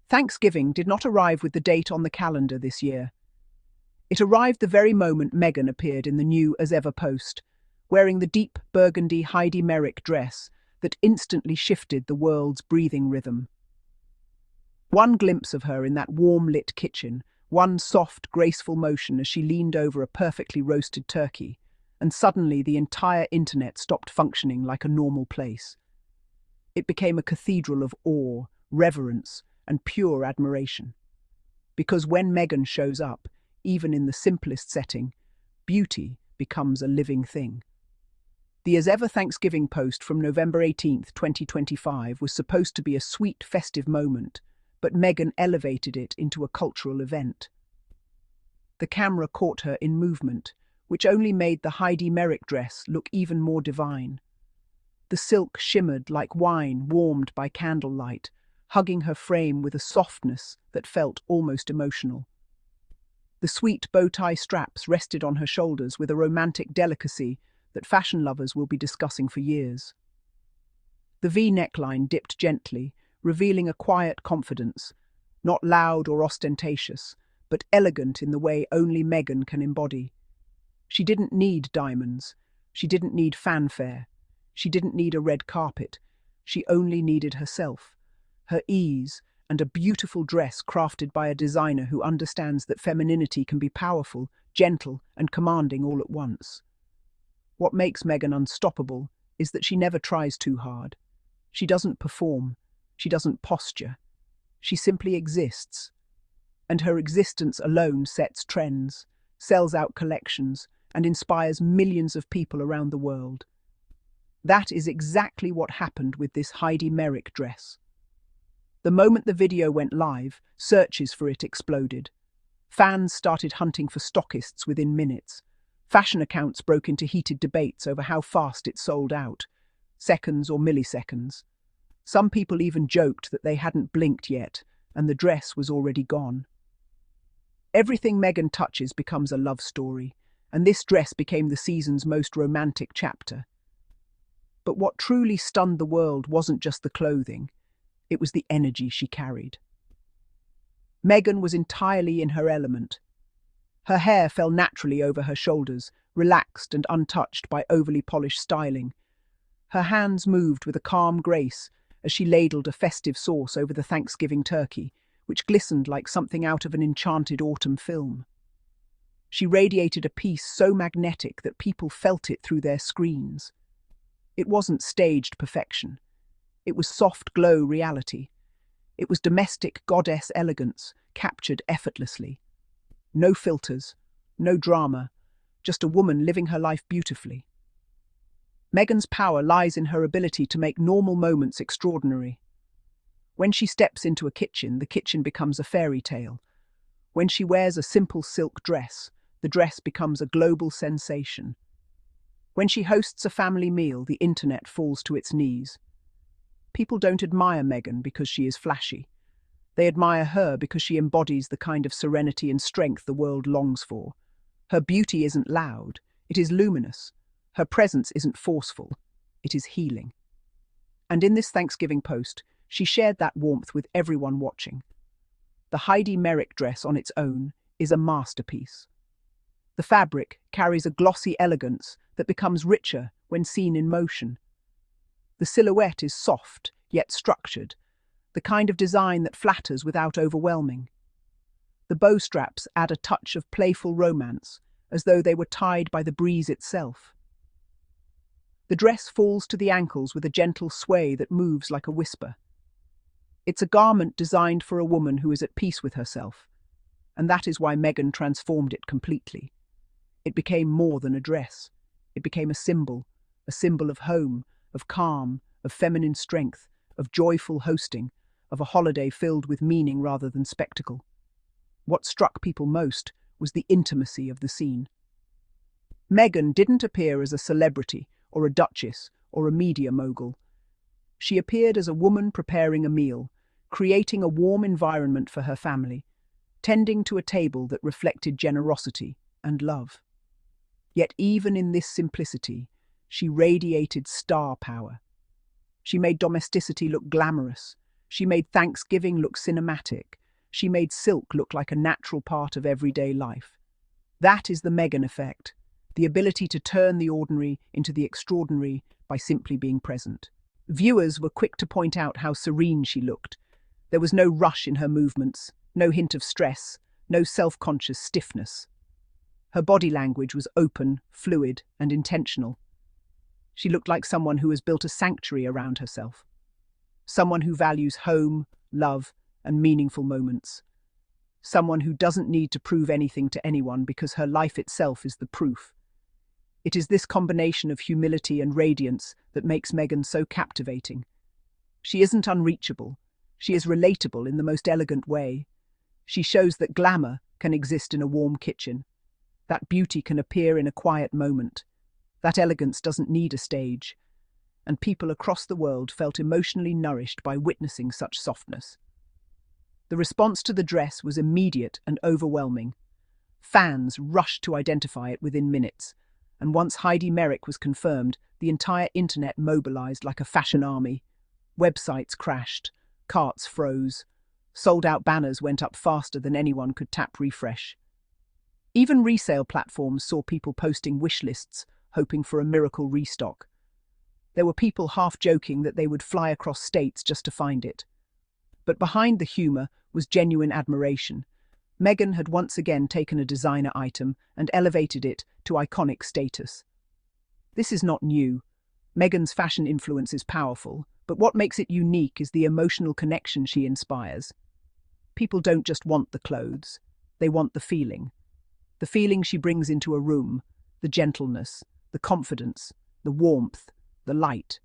Thanksgiving did not arrive with the date on the calendar this year. It arrived the very moment Meghan appeared in the new As Ever post, wearing the deep burgundy Heidi Merrick dress that instantly shifted the world's breathing rhythm. One glimpse of her in that warm-lit kitchen, one soft, graceful motion as she leaned over a perfectly roasted turkey, and suddenly the entire internet stopped functioning like a normal place. It became a cathedral of awe, reverence, and pure admiration. Because when Meghan shows up, even in the simplest setting, beauty becomes a living thing. The As Ever Thanksgiving post from November 18th, 2025 was supposed to be a sweet, festive moment, but Meghan elevated it into a cultural event. The camera caught her in movement, which only made the Heidi Merrick dress look even more divine. The silk shimmered like wine warmed by candlelight, hugging her frame with a softness that felt almost emotional. The sweet bow-tie straps rested on her shoulders with a romantic delicacy that fashion lovers will be discussing for years. The V-neckline dipped gently, revealing a quiet confidence, not loud or ostentatious, but elegant in the way only Meghan can embody. She didn't need diamonds. She didn't need fanfare. She didn't need a red carpet. She only needed herself, her ease, and a beautiful dress crafted by a designer who understands that femininity can be powerful, gentle, and commanding all at once. What makes Meghan unstoppable is that she never tries too hard. She doesn't perform. She doesn't posture. She simply exists. And her existence alone sets trends, sells out collections, and inspires millions of people around the world. That is exactly what happened with this Heidi Merrick dress. The moment the video went live, searches for it exploded. Fans started hunting for stockists within minutes. Fashion accounts broke into heated debates over how fast it sold out, seconds or milliseconds. Some people even joked that they hadn't blinked yet, and the dress was already gone. Everything Meghan touches becomes a love story, and this dress became the season's most romantic chapter. But what truly stunned the world wasn't just the clothing, it was the energy she carried. Meghan was entirely in her element. Her hair fell naturally over her shoulders, relaxed and untouched by overly polished styling. Her hands moved with a calm grace as she ladled a festive sauce over the Thanksgiving turkey, which glistened like something out of an enchanted autumn film. She radiated a peace so magnetic that people felt it through their screens. It wasn't staged perfection. It was soft glow reality. It was domestic goddess elegance, captured effortlessly. No filters, no drama, just a woman living her life beautifully. Meghan's power lies in her ability to make normal moments extraordinary. When she steps into a kitchen, the kitchen becomes a fairy tale. When she wears a simple silk dress, the dress becomes a global sensation. When she hosts a family meal, the internet falls to its knees. People don't admire Meghan because she is flashy. They admire her because she embodies the kind of serenity and strength the world longs for. Her beauty isn't loud, it is luminous. Her presence isn't forceful, it is healing. And in this Thanksgiving post, she shared that warmth with everyone watching. The Heidi Merrick dress on its own is a masterpiece. The fabric carries a glossy elegance that becomes richer when seen in motion. The silhouette is soft, yet structured, the kind of design that flatters without overwhelming. The bow straps add a touch of playful romance, as though they were tied by the breeze itself. The dress falls to the ankles with a gentle sway that moves like a whisper. It's a garment designed for a woman who is at peace with herself, and that is why Meghan transformed it completely. It became more than a dress. It became a symbol of home, of calm, of feminine strength, of joyful hosting, of a holiday filled with meaning rather than spectacle. What struck people most was the intimacy of the scene. Meghan didn't appear as a celebrity or a duchess or a media mogul. She appeared as a woman preparing a meal, creating a warm environment for her family, tending to a table that reflected generosity and love. Yet even in this simplicity, she radiated star power. She made domesticity look glamorous. She made Thanksgiving look cinematic. She made silk look like a natural part of everyday life. That is the Meghan effect, the ability to turn the ordinary into the extraordinary by simply being present. Viewers were quick to point out how serene she looked. There was no rush in her movements, no hint of stress, no self-conscious stiffness. Her body language was open, fluid, and intentional. She looked like someone who has built a sanctuary around herself. Someone who values home, love, and meaningful moments. Someone who doesn't need to prove anything to anyone because her life itself is the proof. It is this combination of humility and radiance that makes Meghan so captivating. She isn't unreachable. She is relatable in the most elegant way. She shows that glamour can exist in a warm kitchen, that beauty can appear in a quiet moment, that elegance doesn't need a stage, and people across the world felt emotionally nourished by witnessing such softness. The response to the dress was immediate and overwhelming. Fans rushed to identify it within minutes, and once Heidi Merrick was confirmed, the entire internet mobilized like a fashion army. Websites crashed, carts froze, sold-out banners went up faster than anyone could tap refresh. Even resale platforms saw people posting wish lists, hoping for a miracle restock. There were people half joking that they would fly across states just to find it. But behind the humour was genuine admiration. Meghan had once again taken a designer item and elevated it to iconic status. This is not new. Meghan's fashion influence is powerful, but what makes it unique is the emotional connection she inspires. People don't just want the clothes, they want the feeling. The feeling she brings into a room, the gentleness, the confidence, the warmth, the light.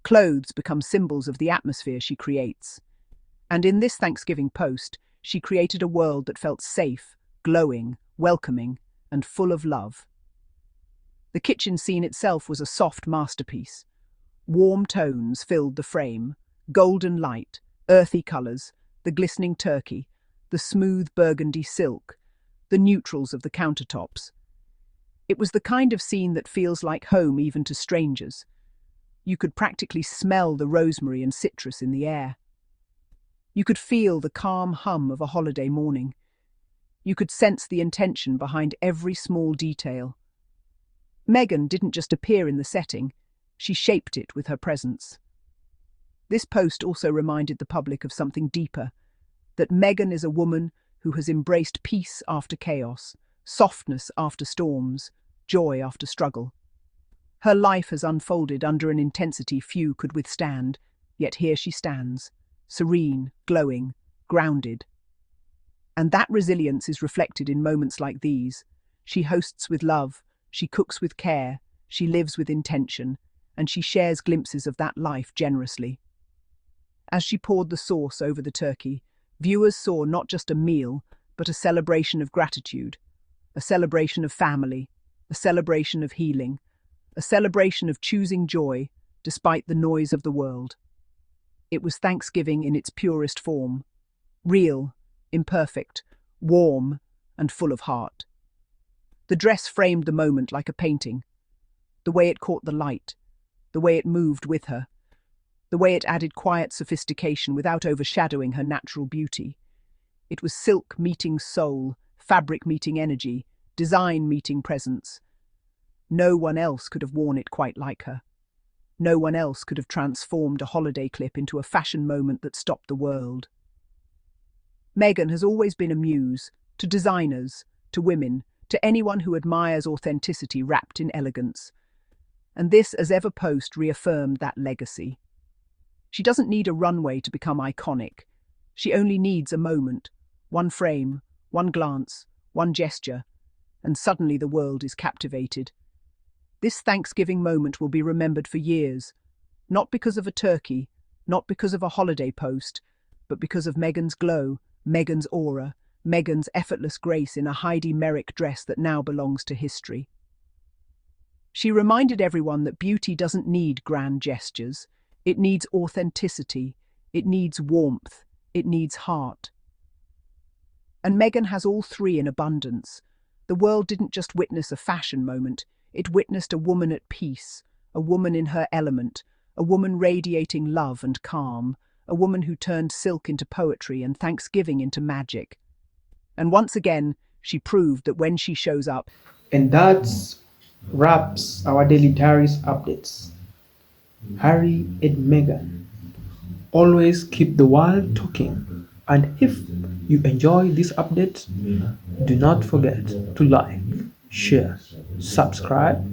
Clothes become symbols of the atmosphere she creates. And in this Thanksgiving post, she created a world that felt safe, glowing, welcoming, and full of love. The kitchen scene itself was a soft masterpiece. Warm tones filled the frame, golden light, earthy colours, the glistening turkey, the smooth burgundy silk, the neutrals of the countertops. It was the kind of scene that feels like home even to strangers. You could practically smell the rosemary and citrus in the air. You could feel the calm hum of a holiday morning. You could sense the intention behind every small detail. Meghan didn't just appear in the setting, she shaped it with her presence. This post also reminded the public of something deeper, that Meghan is a woman who has embraced peace after chaos, softness after storms, joy after struggle. Her life has unfolded under an intensity few could withstand, yet here she stands, serene, glowing, grounded. And that resilience is reflected in moments like these. She hosts with love, she cooks with care, she lives with intention, and she shares glimpses of that life generously. As she poured the sauce over the turkey, viewers saw not just a meal, but a celebration of gratitude, a celebration of family, a celebration of healing, a celebration of choosing joy despite the noise of the world. It was Thanksgiving in its purest form, real, imperfect, warm, and full of heart. The dress framed the moment like a painting. The way it caught the light, the way it moved with her, the way it added quiet sophistication without overshadowing her natural beauty. It was silk meeting soul, fabric meeting energy, design meeting presence. No one else could have worn it quite like her. No one else could have transformed a holiday clip into a fashion moment that stopped the world. Meghan has always been a muse, to designers, to women, to anyone who admires authenticity wrapped in elegance. And this As Ever post reaffirmed that legacy. She doesn't need a runway to become iconic. She only needs a moment, one frame, one glance, one gesture, and suddenly the world is captivated. This Thanksgiving moment will be remembered for years, not because of a turkey, not because of a holiday post, but because of Meghan's glow, Meghan's aura, Meghan's effortless grace in a Heidi Merrick dress that now belongs to history. She reminded everyone that beauty doesn't need grand gestures. It needs authenticity, it needs warmth, it needs heart. And Meghan has all three in abundance. The world didn't just witness a fashion moment, it witnessed a woman at peace, a woman in her element, a woman radiating love and calm, a woman who turned silk into poetry and Thanksgiving into magic. And once again, she proved that when she shows up, And that's wraps our daily diaries updates. Harry and Meghan always keep the world talking. And if you enjoy this update, do not forget to like, share, subscribe,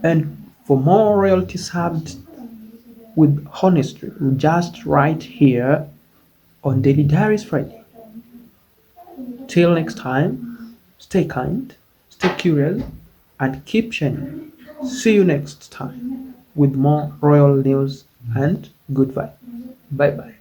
and for more royalty served with honesty, just right here on Daily Diaries Friday. Till next time, stay kind, stay curious, and keep shining. See you next time with more royal news and good vibe. Bye bye.